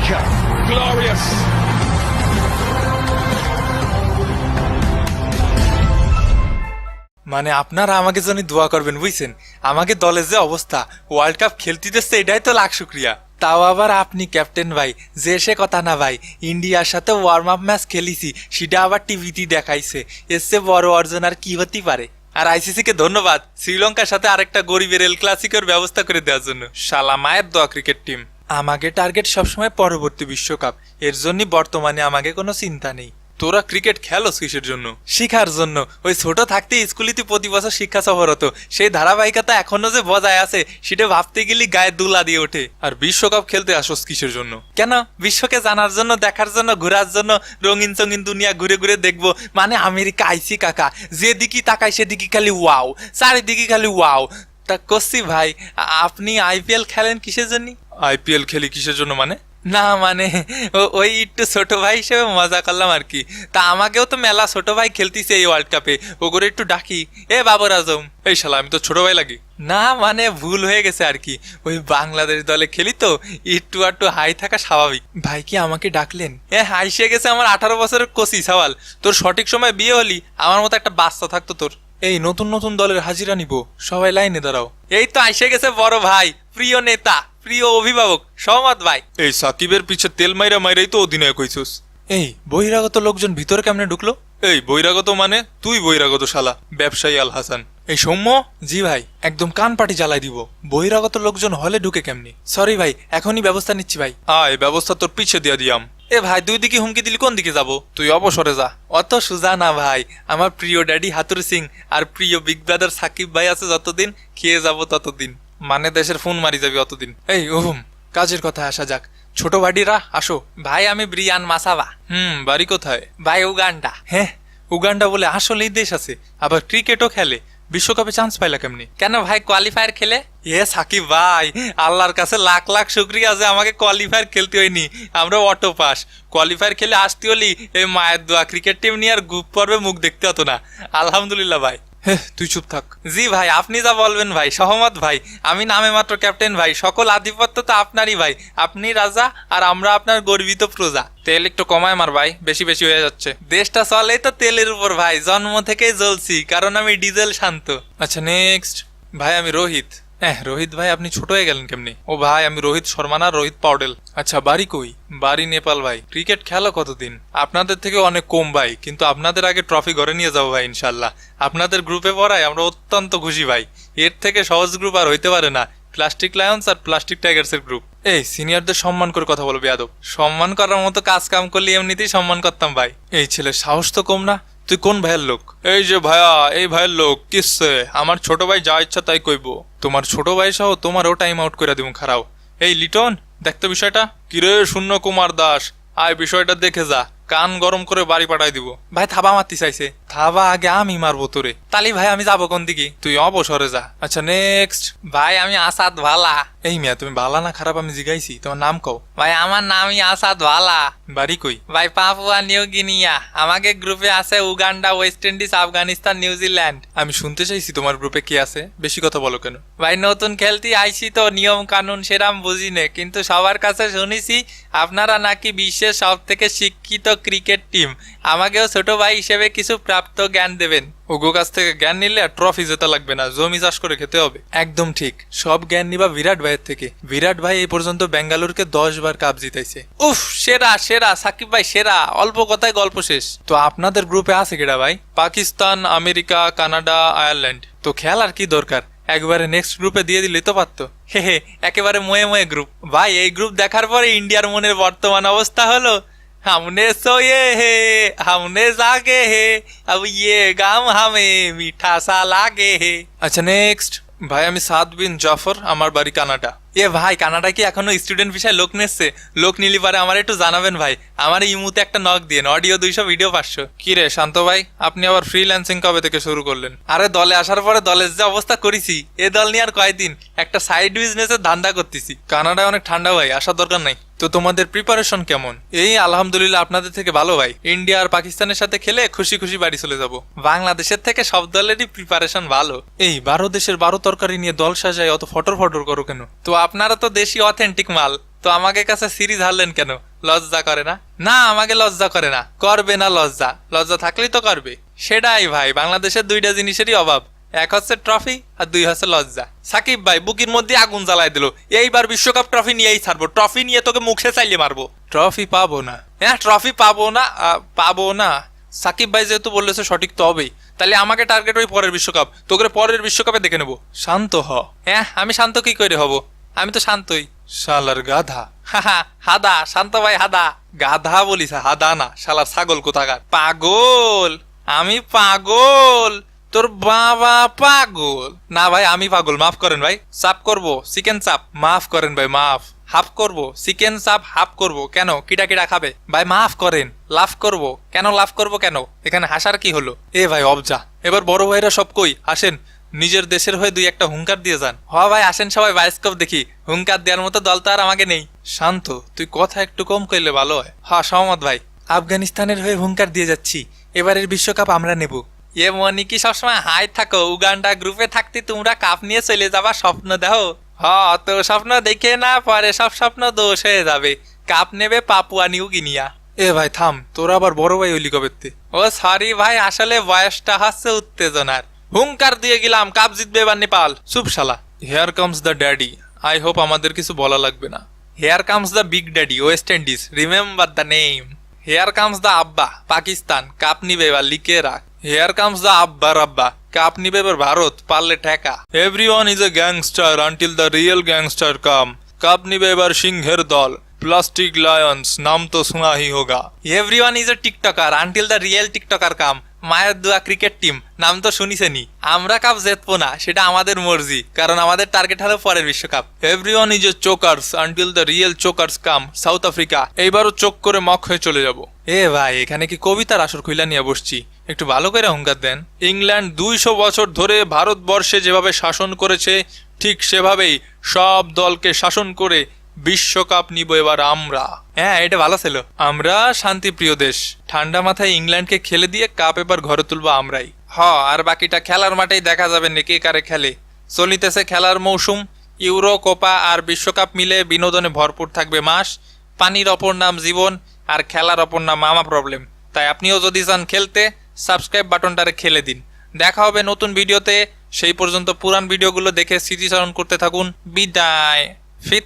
America, glorious! মানে আপনারা আমাকে জন্য দোয়া করবেন বুঝছেন, আমাকে দলের যে অবস্থা ওয়ার্ল্ড কাপ খেলতে দিচ্ছে এটাই তো লাখ শুক্রিয়া। তাও আবার আপনি ক্যাপ্টেন ভাই, যে সে কথা না ভাই, ইন্ডিয়ার সাথে ওয়ার্ম আপ ম্যাচ খেলিছি সেটা আবার টিভিতে দেখাইছে, এর চেয়ে বড় অর্জন আর কি হতে পারে। আর আইসিসি কে ধন্যবাদ শ্রীলঙ্কার সাথে আরেকটা গরিবের এল ক্লাসিকের ব্যবস্থা করে দেওয়ার জন্য। শালা মায়ের দোয়া ক্রিকেট টিম। আমাকে টার্গেট সবসময় পরবর্তী বিশ্বকাপ, এর জন্য বর্তমানে আমাকে কোনো চিন্তা নেই। তোরা ক্রিকেট খেলোস কিসের জন্য? শিখার জন্য। ওই ছোট থাকতে স্কুলিতে প্রতি বছর শিক্ষা সফর হতো, সেই ধারাবাহিকতা এখনো যে বজায় আছে সেটা ভাবতে গেলে গায়ে দুলা দিয়ে ওঠে। আর বিশ্বকাপ খেলতে আসোস কিসের জন্য? কেন? বিশ্বকে জানার জন্য, দেখার জন্য, ঘোরার জন্য, রঙিন চঙিন দুনিয়া ঘুরে ঘুরে দেখবো। মানে আমেরিকা আইসি কাকা, যেদিকে তাকাই সেদিকে খালি ওয়াও, চারিদিকে খালি ওয়াও। তা করছি ভাই, আপনি আইপিএল খেলেন কিসের জন্য? আইপিএল খেলি কিসের জন্য মানে? না মানে ওই একটু ছোট ভাই হিসেবে মজা করলাম আর কি। তা আমাকেও তো মেলা ছোট ভাই খেলতিছে এই ওয়ার্ল্ড কাপে, ওগুলো একটু ডাকি। এ বাবর আজম। এই শালা আমি তো ছোট ভাই লাগি। না মানে ভুল হয়ে গেছে আর কি, ওই বাংলাদেশ দলে খেলি তো একটু আটটু হাই থাকা স্বাভাবিক। ভাই কি আমাকে ডাকলেন? হাইসে গেছে আমার 18 বছরের কচি সওয়াল। তোর সঠিক সময় বিয়ে হলি আমার মতো একটা বাচ্চা থাকতো তোর। এই নতুন নতুন দলের হাজিরা নিব, সবাই লাইনে দাঁড়াও। এই তো আইসে গেছে বড় ভাই, প্রিয় নেতা, প্রিয় অভিভাবক সহমত ভাই। এই সাকিবের পিছে তেল মাইরা মাইরাই তো অধিনায়ক হইছস। এই বহিরাগত লোকজন ভিতরে কেমনে ঢুকলো? এই বহিরাগত মানে তুই বহিরাগত শালা, ব্যবসায়ী আল হাসান। এই সৌম্য। জি ভাই, একদম কান পাটি জ্বালাই দিব। বহিরাগত লোকজন হলে ঢুকে কেমনি? সরি ভাই, এখনই ব্যবস্থা নিচ্ছি ভাই। এই ব্যবস্থা তোর পিছে দিয়া দিয়াম। এ ভাই দুই দিকে হুমকি দিলি কোন দিকে যাব? তুই অবসরে যা। অত সুজা না ভাই, আমার প্রিয় ড্যাডি হাতুর সিং আর প্রিয় বিগ ব্রাদার সাকিব ভাই আছে যতদিন, খেয়ে যাব ততদিন। মানে দেশের ফোন মারি যাবি অতদিন। এই ওহম, কাজের কথা আসা যাক। ছোট ভাইরা আসো। ভাই আমি ব্রিয়ান মাসাবা। বাড়ি কোথায়? ভাই উগান্ডা। হ্যাঁ উগান্ডা বলে আসলেই দেশ আছে, আবার ক্রিকেটও খেলে। বিশ্বকাপে চান্স পাইলা কেমনি? কেন ভাই কোয়ালিফায়ার খেলে? সাকিব ভাই, আল্লাহর কাছে লাখ লাখ শুকরিয়া যে আমাকে কোয়ালিফায়ার খেলতে হয়নি, আমরা অটো পাস। কোয়ালিফায়ার খেলে আসতে হলি এই মায়ের দোয়া, ক্রিকেট টিম নিয়ে আর গ্রুপ পর্বে মুখ দেখতে হতো না। আলহামদুলিল্লাহ ভাই। তুই চুপ থাক। জি ভাই, আপনি যা বলবেন ভাই, সহমত ভাই। আমি নামে মাত্র ক্যাপ্টেন ভাই, সকল আধিপত্য তো আপনারই ভাই। আপনি রাজা আর আমরা আপনার গর্বিত প্রজা। তেল একটু কমায় মার ভাই, বেশি বেশি হয়ে যাচ্ছে। দেশটা চলে তো তেলের উপর ভাই, জন্ম থেকেই জ্বলছি, কারণ আমি ডিজেল শান্ত। আচ্ছা নেক্সট। ভাই আমি রোহিত। রোহিত ভাই আপনি ছোট হয়ে গেলেন কেমনি? ও ভাই আমি রোহিত শর্মা না, রোহিত পাউডেল। আচ্ছা বাড়ি কই? বাড়ি নেপাল ভাই। ক্রিকেট খেলো কতদিন? আপনাদের থেকে অনেক কম ভাই, কিন্তু আপনাদের আগে ট্রফি ঘরে নিয়ে যাবো ভাই ইনশাল্লাহ। আপনাদের গ্রুপে পড়ায় আমরা অত্যন্ত খুশি ভাই, এর থেকে সহজ গ্রুপ আর হইতে পারে না। প্লাস্টিক লায়ন্স আর প্লাস্টিক টাইগার্স এর গ্রুপ। এই সিনিয়রদের সম্মান করে কথা বলবি আদব। সম্মান করার মতো কাজ কাম করলে এমনিতেই সম্মান করতাম ভাই। এই ছেলে সাহস তো কম না। তুই কোন ভাইয়ের লোক? এই যে ভাইয়া, এই ভাইয়ের লোক। কিসে? আমার ছোট ভাই যা ইচ্ছা তাই কইব। তোমার ছোট ভাই সহ তোমারও টাইম আউট করে দিব খারাও। এই লিটন দেখতো বিষয়টা। কিরে শূন্য কুমার দাস, আয় বিষয়টা দেখে যা, কান গরম করে বাড়ি পাঠাই দিব। ভাই থাবা মারতে চাইছে। থাবা আগে আমি মারবো তোরে। তালি ভাই আমি যাবো কোন দিকে? তুই অবসরে যা। আচ্ছা নেক্সট। ভাই আমি আসাদ ভালা। এই মিয়া তুমি ভালা না খারাপ আমি জিগাইছি, তোমার নাম কও। ভাই আমার নামই আসাদ ভালা। বাড়ি কই? ভাই পাপুয়া নিউ গিনিয়া। আমাকে গ্রুপে আছে Uganda, West Indies, Afghanistan, New Zealand. আমি শুনতে চাইছি তোমার গ্রুপে কি আছে, বেশি কথা বলো কেন? ভাই নতুন খেলতে আইছি তো, নিয়ম কানুন সেরাম বুঝি নে, কিন্তু সবার কাছে শুনেছি আপনারা নাকি বিশ্বের সব থেকে শিক্ষিত ক্রিকেট টিম। আমাকেও ছোট ভাই হিসেবে কিছু প্রাপ্ত জ্ঞান দেবেন। ওগো কাছ থেকে জ্ঞান নিলে আর ট্রফি জেতা লাগবে না, জমি চাষ করে খেতে হবে। একদম ঠিক, সব জ্ঞান নিবা বিরাট ভাইয়ের থেকে। বিরাট ভাই এই পর্যন্ত বেঙ্গালুরুকে 10 বার কাপ জিতাইছে। উফ সেরা সেরা, সাকিব ভাই সেরা। অল্প কথায় গল্প শেষ। তো আপনাদের গ্রুপে আছে কেডা ভাই? Pakistan, America, Canada, Ireland. তো খেলার কি দরকার, একবারে নেক্সট গ্রুপে দিয়ে দিলে তো পারতো। হে একেবারে ময়ে ময়ে গ্রুপ। ভাই এই গ্রুপ দেখার পরে ইন্ডিয়ার মনের বর্তমান অবস্থা হলো, हमने सोए है हमने जागे है अब ये गाम हमें मीठा सा लागे है। আচ্ছা নেক্সট। ভাই আমি সাদ বিন জাফর, আমার বাড়ি কানাডা। ভাই কানাডা কি এখনো স্টুডেন্ট ভিসায় লোক নিচ্ছে? লোক নিলি পারে আমার একটু জানাবেন ভাই। আমার ইমুতে একটা নক দিয়ে, অডিও 200, ভিডিও 500। কি রে শান্ত ভাই, আপনি আবার ফ্রিল্যান্সিং কবে থেকে শুরু করলেন? আরে দলে আসার পরে দলের যে অবস্থা করেছি, এ দল নিয়ে আর কয়দিন একটা সাইড বিজনেসের ধান্দা করতেছি। কানাডায় অনেক ঠান্ডা ভাই, আসার দরকার নাই। তো তোমাদের প্রিপারেশন কেমন? এই আলহামদুলিল্লাহ আপনাদের থেকে ভালো ভাই। ইন্ডিয়া আর পাকিস্তানের সাথে খেলে খুশি খুশি বাড়ি চলে যাব। বাংলাদেশের থেকে সব দলেরই প্রিপারেশন ভালো। এই 12 দেশের 12 তরকারি নিয়ে দল সাজায় অত ফটর ফটর করো কেন? তো আপনারা তো দেশি অথেন্টিক মাল, তো আমাকে কাছে সিরিজ হারলেন কেন? লজ্জা করে না? না, আমাকে লজ্জা করে না। করবে না লজ্জা? লজ্জা থাকলেই তো করবে। সেটাই ভাই, বাংলাদেশের দুইটা জিনিসেরই অভাব, এক হচ্ছে ট্রফি আর দুই হচ্ছে লজ্জা। সাকিব ভাই বুকের মধ্যে আগুন জ্বালায় দিল, এইবার বিশ্বকাপ ট্রফি নিয়েই ছাড়বো, ট্রফি নিয়ে তোকে মুখে চাইলে মারবো। ট্রফি পাবো না? হ্যাঁ, ট্রফি পাবো না, পাবো না। সাকিব ভাই যেহেতু বললেছে সঠিক তো হবেই, তাহলে আমাকে টার্গেট ওই পরের বিশ্বকাপ, তোকে পরের বিশ্বকাপে দেখে নেবো। শান্ত হ। হ্যাঁ, আমি শান্ত কি করে হব? আমি তো শান্তই। শালার গাধা। হাদা, শান্ত ভাই হাদা। গাধা বলিস, হাদা না, শালার ছাগল কোথাকার। পাগল? আমি পাগল? তোর বাবা পাগল? না ভাই, আমি পাগল, মাফ করেন ভাই। চাপ করবো, চিকেন চাপ। মাফ করেন ভাই, মাফ। হাফ করবো, চিকেন চাপ হাফ করবো। কেন, কিটা কিটা খাবে? ভাই মাফ করেন। লাভ করবো কেন? লাভ করবো কেন? এখানে হাসার কি হলো? এ ভাই অবজা, এবার বড় ভাইরা সব কই আসেন, নিজের দেশের হয়ে দুই একটা হুঙ্কার দিয়ে যান। হ ভাই আসেন, সবাই বায়োস্কোপ দেখি। হুঙ্কার দেওয়ার মতো দল তো আর আমাকে নেই। শান্ত, তুই কথা একটু কম কইলে ভালো হয়। হ্যাঁ সহমত ভাই, আফগানিস্তানের হয়ে হুঙ্কার দিয়ে যাচ্ছি, এবারের বিশ্বকাপ আমরা নেব। এ মনি কি সবসময় হাই থাকো? উগান্ডা গ্রুপে থাকতে তোমরা কাপ নিয়ে চলে যাবা স্বপ্ন দেখো? হ, তো স্বপ্ন দেখে না, পরে সব স্বপ্ন দোষ হয়ে যাবে। কাপ নেবে পাপুয়া নিউ গিনিয়া। এ ভাই থাম, তোরা আবার বড় ভাই হইলি কবেতে? ও সরি ভাই, আসলে বয়সটা হচ্ছে উত্তেজনার। হুঙ্কার দিয়ে গেলাম, কাপ জিতবে এবার নেপাল। চুপ শালা। Hair comes the daddy. I hope আমাদের কিছু বলা লাগবে না। Hair comes the big daddy, West Indies, remember the name. Hair comes the আব্বা, পাকিস্তান, কাপ নিবে এবার, লিখে রাখ। হেয়ার কামস দ্য আব্বা রাব্বা, কাপ নিবে এবার ভারত, পারলে ঠেকা। Everyone is a gangster until the real gangster come. Cup নিবে এবার সিংহের দল, প্লাস্টিক লায়ন্স, নাম তো শোনা হি হোগা। Everyone is a TikToker until the real TikToker come. মায়ের দোয়া ক্রিকেট টিম, নাম তো শুনিছেনি। আমরা কাপ জিতবো না, সেটা আমাদের মর্জি, কারণ আমাদের টার্গেট হলো পরের বিশ্বকাপ। Everyone is a chokers until the real chokers come, South Africa. এইবারও চোখ করে মক হয়ে চলে যাব। এ ভাই, এখানে কি কবিতার আসর খুইলা নিয়ে বসছি? একটু ভালো করে হুঙ্কার দেন। ইংল্যান্ড 200 বছর ধরে ভারতবর্ষে যেভাবে শাসন করেছে, ঠিক সেভাবেই সব দলকে শাসন করে বিশ্বকাপ নিব এবার আমরা। হ্যাঁ, এটা ভালো ছিল। আমরা শান্তিপ্রিয় দেশ, ঠান্ডা মাথায় ইংল্যান্ডকে খেলে দিয়ে কাপ এবার ঘরে তুলবো আমরাই। আর বাকিটা খেলার মাঠেই দেখা যাবে কে কারে খেলে। চলিতেছে খেলার মৌসুম, ইউরো, কোপা আর বিশ্বকাপ মিলে বিনোদনে ভরপুর থাকবে মাস। পানির অপর নাম জীবন, আর খেলার অপর নাম মামা প্রবলেম। তাই আপনিও যদি চান খেলতে, সাবস্ক্রাইব বাটনটারে খেলে দিন। দেখা হবে নতুন ভিডিওতে, সেই পর্যন্ত পুরান ভিডিওগুলো দেখে স্মৃতিচারণ করতে থাকুন। বিদায়। ফির